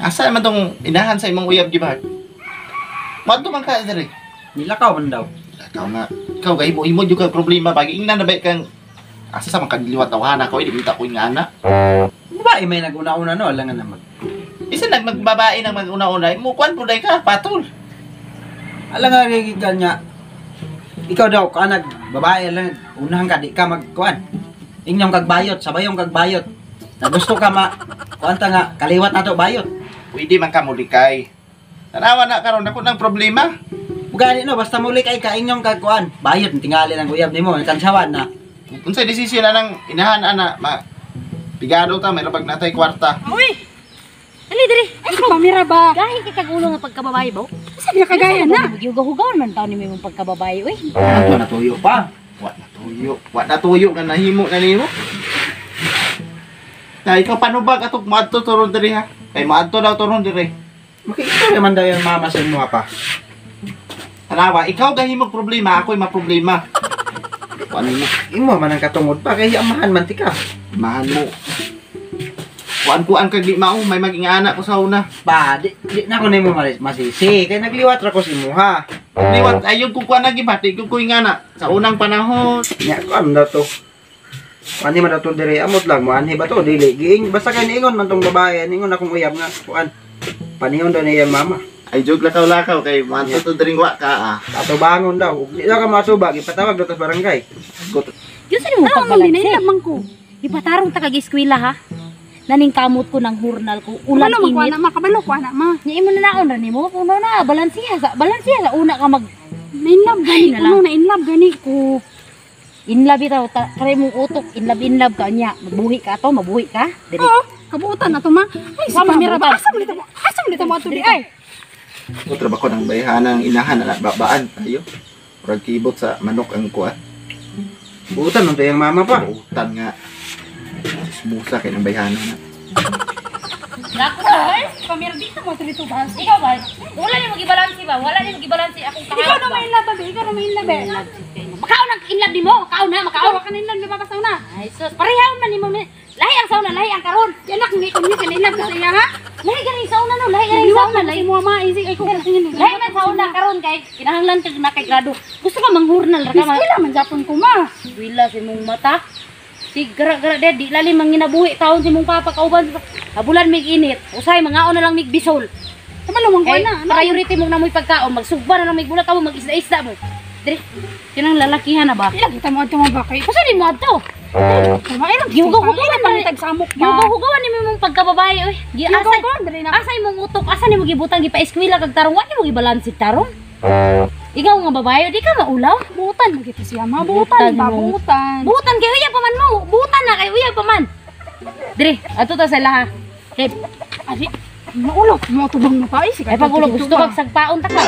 Asa naman tong inahan sa imong uyab gibahag? Madto man ka diri. Nilakaw man daw. Ikaw nga, ikaw kay mo jud kag problema bagi ingnan na ba kang asa sa man kadiliwat tawhana ko di kita ko nga ana. Babae may naguna-una no, alangan na mag. Isa nagmagbabae nang maguna-una, mo kwan pud ka patol. Alangan gigan niya. Ikaw daw ka babae lang unahan ka di ka magkuan. Inyong kagbayot, sabayong kagbayot. Na gusto ka kuanta nga kaliwat nato bayot. Pwede man ka mulikay. Tanawa na karon ako ng problema. Ugani no, basta muli kay ka inyong kagkuan. Bayot tingali ng uyab nimo, kansawan na. Unsay desisyon na ng inahan ana, pigado ta may rabag natay kwarta. Uy! Ali diri. Ay pamira ba? Gahi kay kagulo nga pagkababae ba? Sige kagaya na. Hugaw-hugawan man taon ni mo pagkababae oy. Ano natuyo pa? Wa na tuyo nga nahimo na nimo. Kay ikaw panubag atok maadto turon diri ha. Kay maadto daw turon diri. Makita naman daw yung mama sa inyo pa. Tanawa, ikaw gahimog problema, ako'y maproblema. Kuan mo, Imo man ang katungod pa kay amahan man tika. mahan mo. Kuan kag di mao may maging anak ko sa una. Ba, di na ko nimo masisi kay nagliwat ra ko si Muha. Liwat ayon ko kuan lagi ba, di ko nga na sa unang panahon. Nya ko am na to. Ani man daw diri amot lang mo anhi ba to dili giing basta kay niingon man tong babae ningon akong uyab nga kuan. Panihon daw niya mama. Ay jog lakaw-lakaw kay manto to dring wa ka ah. Ato bangon daw. Di na ka masuba ipatawag daw sa barangay. Yung sino mo pagbalanse? Lamang ko. Ipatarong ta kag eskwela ha. Naning kamot ko ng hurnal ko. Ulan Ano init. magkuha na makabalo ko na ma. Nya imo na naon ra nimo kuno na balansiya sa una ka mag Na-inlove gani na ko no, na-inlove gani ko. inlove bitaw kare mong utok inlove ka nya mabuhi ka to mabuhi ka diri. Oo, kabuutan na to ma. Ay, sa pamira ba? Asam dito mo ato di ay. Ko trabaho ng bayhanang inahan na babaan tayo. Murag kibot sa manok ang kuan. Buutan man to yung mama pa. Utan nga. Smusa kay ng bayhanan na. Nako ay pamira dito mo dito ba? Ikaw ba? Wala ni magibalansi ba? Wala ni magibalansi akong kahit. Ikaw na may inlove ba? Ikaw na may inlove eh. Makaw nang inlove nimo, makaw na, makaw. Ikaw ka na inlove di ba kasaw na? Ay sus, parehaw man nimo. Lahi ang sauna, lahi ang karon. Yan nak ni kun ni inlove ka sa iya ha. Lahi ganing sauna no, lahi ganing Liwat sauna, na lahi. si mo ma isig ay ko kasi ni. Lahi man sauna karon kay kinahanglan kag na kay grado. Gusto ka manghurnal ra ka ma. Wala man japon ko ma. Wila si mong mata. Si gara-gara de di lalim mang ginabuhi taon si mong papa kauban. Habulan mig init. Usay mangaon na lang mig bisol. Kabalo man ko Kay na. priority mo na mo'y pagkaon, magsugba na lang mig bulat mo mag-isda-isda mo. Diri, kinang lalakihan na ba? Ila kita mo ato mga bakay. Kasi di mo adto. Tama ay lang. Hugaw-hugawan man tag samok ba. Hugaw-hugawan ni mong pagkababae oy. Gi asay. Hugaw-hugawan, dali na. Asay mong utok, asa ni mo gibutang gipa-eskwela kag tarong, wa ni mo gibalansi tarong. Ikaw nga babae, di ka maulaw. Buutan mo kita siya ma. Buutan ba? Buutan. Butan kay uya pa man mo. Butan na kay uya pa man. Diri, ato ta sa laha. Kay Adi. Maulog mo tubang mo pa isig. ay pagulo gusto kag sagpaon ta ka. Ha.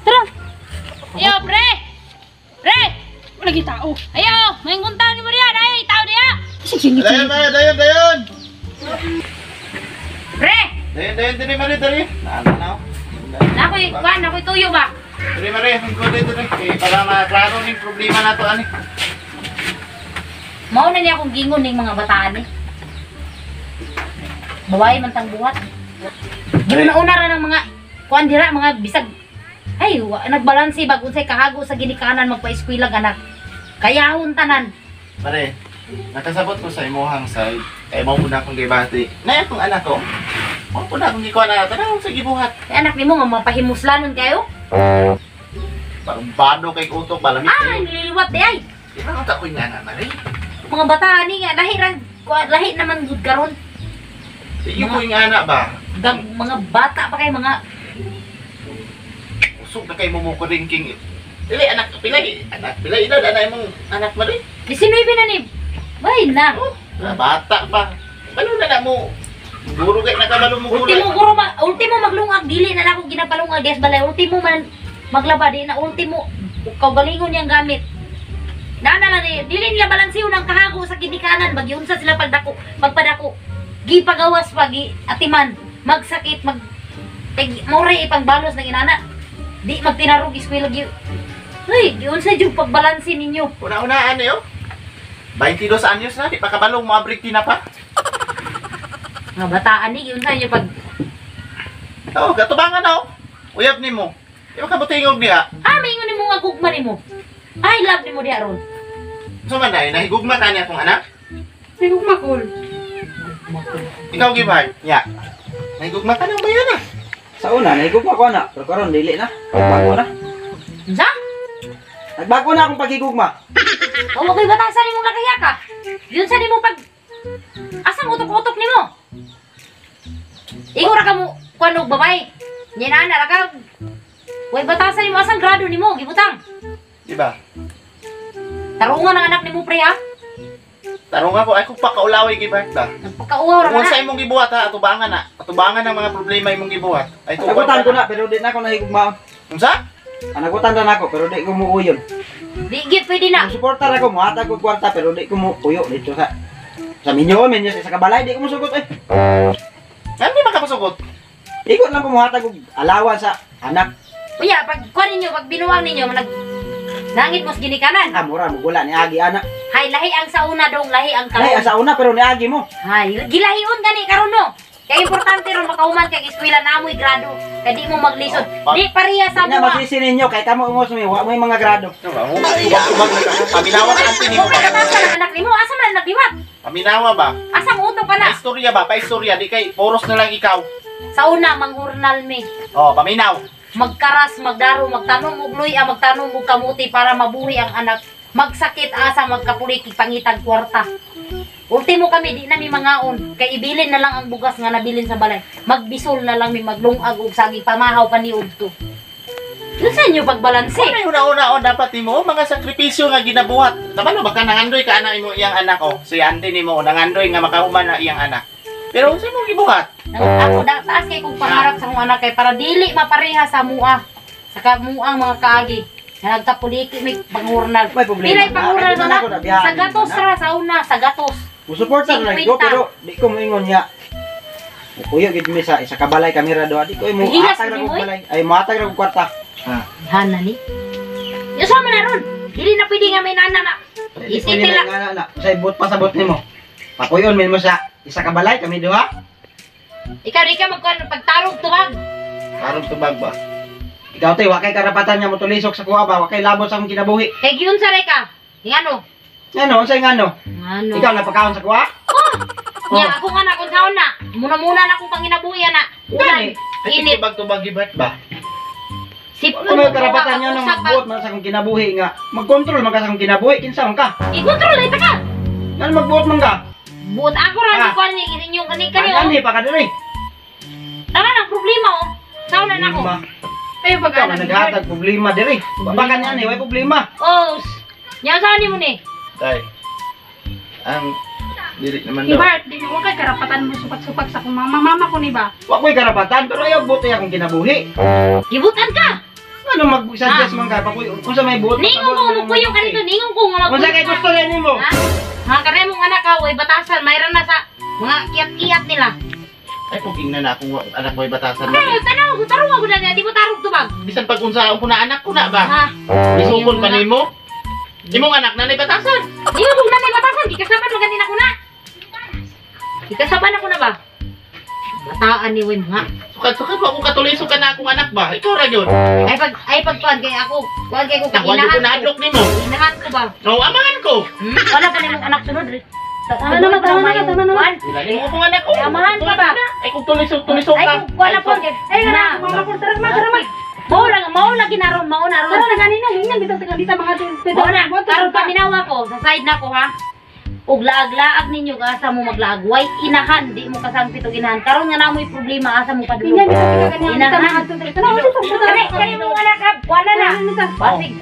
Tara. Ayo, pre. Pre. Wala kita tao. Ayo, may nguntaw ni mo diya, ay tao diya. Dayon. Pre. Dayon diri mari diri. Ano? Nakoy tuyo ba? Diri mari ang ko dito diri. Para maklaro ning problema nato ani. Mao na niya akong gingon ning mga bataan ni. Bawae man tang buhat. Ginauna ra ng mga kuan dira mga bisag. Ay, nagbalansi bag unsay kahago sa ginikanan magpa-eskwela anak. Kayahon tanan. Pare, nakasabot ko sa imuhang side. Kaya mo muna akong gibati. Na akong anak ko. Mo muna akong gikuha na tanong sa gibuhat. Kay anak nimo nga mapahimuslanon kayo. Barumbado kay utok balamit. Ah, nililiwat di ay. Di ba ka ko nga na mari? Mga bataan ni nga lahi naman gud karon. Iyo ko yung anak ba? Mga bata pa kay mga Usog na kay mo ko ring king. Dili anak pilay. Anak pilay ina danay mong anak mari. 19 na ni. Bay na. Oh, bata pa. Ano na mo? Guro kay nakabalo mo guro. Ultimo maglungag dili na ako ginapalungag des balay. Ultimo man maglaba di na ultimo kaugalingon yang gamit. Nana lang dili nila balansiw ng kahago sa ginikanan bagyunsa sila pagpadako. Gipagawas pagi atiman magsakit more ipangbalos na ginana. Di magtinarog eskwela gi. Hey, di unsa jud pagbalansi ninyo? Una-unaan niyo. 22 anyos na, di pa kabalong mo abrik na pa. Nga bataan ni yun sa inyo pag Oh, katubangan oh. Uyab nimo. Di ba kabutingog niya? mingon nimo nga gugma nimo. I love nimo diha ron. So man dahil, nahigugma ka niya kung anak? Sigugma kol. Ikaw gibay? Ya. Nahigugma ka ng bayan ah. Sa una, nahigugma ko na. Pero karon dili na. Nagbago na. Unsa? Nagbago na akong pagigugma. O mo koy batasan nimo nakaya ka. Yun sa nimo pag asang utok-utok nimo. Ikaw ra ka mo kuno babay. Nyana ra ka. Way batasan nimo asang grado nimo gibutang. Di ba? Tarungan ang anak nimo pre ha. Tarong ako, ay kung pa kaulaway gibay ba? Nagpakauwaw ra Kung ka sa na. imong gibuhat ha, atubangan na. Atubangan ang mga problema imong gibuhat. Ay kung Nagutan ko na, pero di na ako nahigugma. Unsa? Nagutan na ako, pero di ko muuyon. Di gid pwede na. Suportar ako, muhatag ko kwarta, pero di ko muuyo dito sa minyo sa kabalay, di ko musugot eh. Ano di makapasugot? Ikot lang ko muhatag og alawan sa anak. Kuya, pag kuha ninyo, pag binuwang ninyo, nangit mos ginikanan. Mura mo gula ni agi anak. Hay, lahi ang sa una dong, lahi ang Ay, karon. sa una pero ni agi mo. Hay, gilahiun gani karon no. Kaya importante ron makahuman kay eskwela na amoy grado. Kaya di mo maglisod. Di pareha sa Ina buwa. masisi ninyo kay kamo umos mi, wa mo yung mga grado. Tubag-tubag na ka. Paminawa ka anti nimo Kung ba? ka sa anak nimo, asa man nagdiwat? Paminawa ba? Asang utok ka na? Paistorya ba? Paistorya. Di kay poros na lang ikaw. Sa una, manghurnal mi. Oh, paminaw. Magkaras, magdaro, magtanong og luya, magtanong og kamuti para mabuhi ang anak. Magsakit asa, magkapulikig, pangitag kwarta. Ultimo kami, di na mi mangaon. Kay ibilin na lang ang bugas nga nabilin sa balay. Magbisol na lang mi, maglungag og saging, pamahaw paniud to. Yun sa inyo pagbalanse. Ano yung una-una o dapat nimo mga sakripisyo nga ginabuhat. Tabalo baka nangandoy ka ana imo iyang anak o. Si auntie nimo nangandoy nga makahuman na iyang anak. Pero sa imong gibuhat. Ako taas kay kong pangarap sa akong anak kay para dili mapareha sa mua. Sa kamuang mga kaagi. Na nagkapuliki may panghurnal. May problema. Pilay panghurnal Nakita na na ko na, biyahe sa gatos na. ra sa una, sa gatos. Musuportar na 50. ko pero di ko moingon niya. Kuya gid mi sa isa ka balay kamera do di ko mo Hilas atag ra ni ko mo, eh. balay. Ay moatag ra ko kwarta. Hana ni. Yo sa man na ron. Dili na pwede nga may nana na. Isipin lang. na. Sa ibot pasabot nimo. Papuyon mi mo sa isa ka balay kami duha. Ikaw di ka magkuhan pagtarog tubag. Karong tubag ba? Ikaw tay wa kay karapatan niya mo tulisok sa kuha ba, wa kay labot sa akong kinabuhi. Kay giun sa ka. Ngano? Ano, unsay ngano? Ano? Ikaw napakaon sa kuha? Nya ako nga na kung saon na. Muna na akong panginabuhi na. Ulan. Ay Init. tubag-tubag gibat ba? Sipon Ano may karapatan niyo nang magbuot man sa akong kinabuhi nga. Mag-control man ka sa akong kinabuhi kinsa man ka? I-control ita ka. Ano magbuot man ka? Buot ako ra Ah. ni kuan ni inyong kani Ani pa ka diri. Tama ang problema oh. Saon na nako. Ay Ikaw man naghatag problema diri. Baka niya ni way problema. Oh. Nya saan ni mo ni? Tay. Ang dili naman daw. Ibart, di mo kay karapatan mo supat-supat sa kung mama ko ni ba? Wa ko'y karapatan pero ayaw buot akong kinabuhi. Gibutan ka. Ano mag-suggest man ka pa ko kung sa may buot. Ningon ko mo kuyo ka dito, ningon ko nga Kung sa kay gusto rin nimo. Ha? Mga kare mong anak ka, way batasan, mayroon na sa mga kiyat-kiyat nila. Ay kung tingnan na akong anak mo'y batasan. Ay, tarong ako na, di mo tarong tubag. Bisan pag unsa ko na anak ko na ba? Ha? Isukon pa nimo? Imong anak na batasan. Di mo kung nanay batasan, di kasaban maganin ako na. Di kasaban ako na ba? Bataan ni Wim, ha? Sukat-sukat wa ko katuliso ka na akong anak ba? Ikaw ra gyud. Ay pagkuhan kay ako, kuhan kay ko Nakuha ko na adlok nimo. Inahan ko ba? No, amahan ko. Wala pa nimong anak sunod. Tama naman. Wala nimo akong anak ko. Amahan ka ba? Ay kung tuliso Ay, ka. kung wala po. Ay, na. Mama ko tara ma. Mao lagi naron, mao naron. Tara na ganina, hingan bitaw dito mga dito. Mao na, karon pa minawa ko, sa side na ko ha. Ug laag-laag ninyo asa mo maglaag. Way inahan, di mo kasangpit og inahan. Karon nga namoy problema asa mo padulog. Hingan bitaw ganina. Inahan. Kani mo anak ka, wala na. Basig.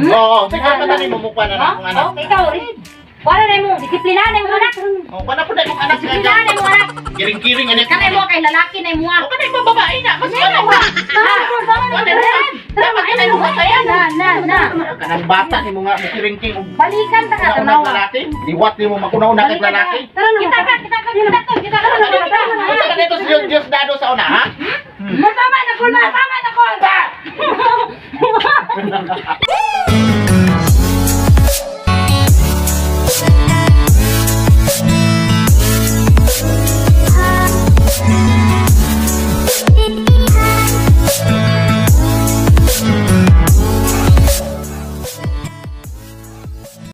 Oo, bitaw pa tani mo mukha na akong anak. Okay, ikaw. Wala na mo, disiplinahan mo anak. Oh, kana po na akong anak nga. Disiplinahan mo anak. Kiring-kiring anak. Kanay mo kay lalaki na mo. O kanay mo babae na. Mas wala Ano ba? Dapat kanay mo kaya na. Kanang bata ni mo nga mo kiring-king. Balikan ta ka Una-una tanawa. lalaki. Liwat ni mo makunaw na kay lalaki. Tara na. Kita ka.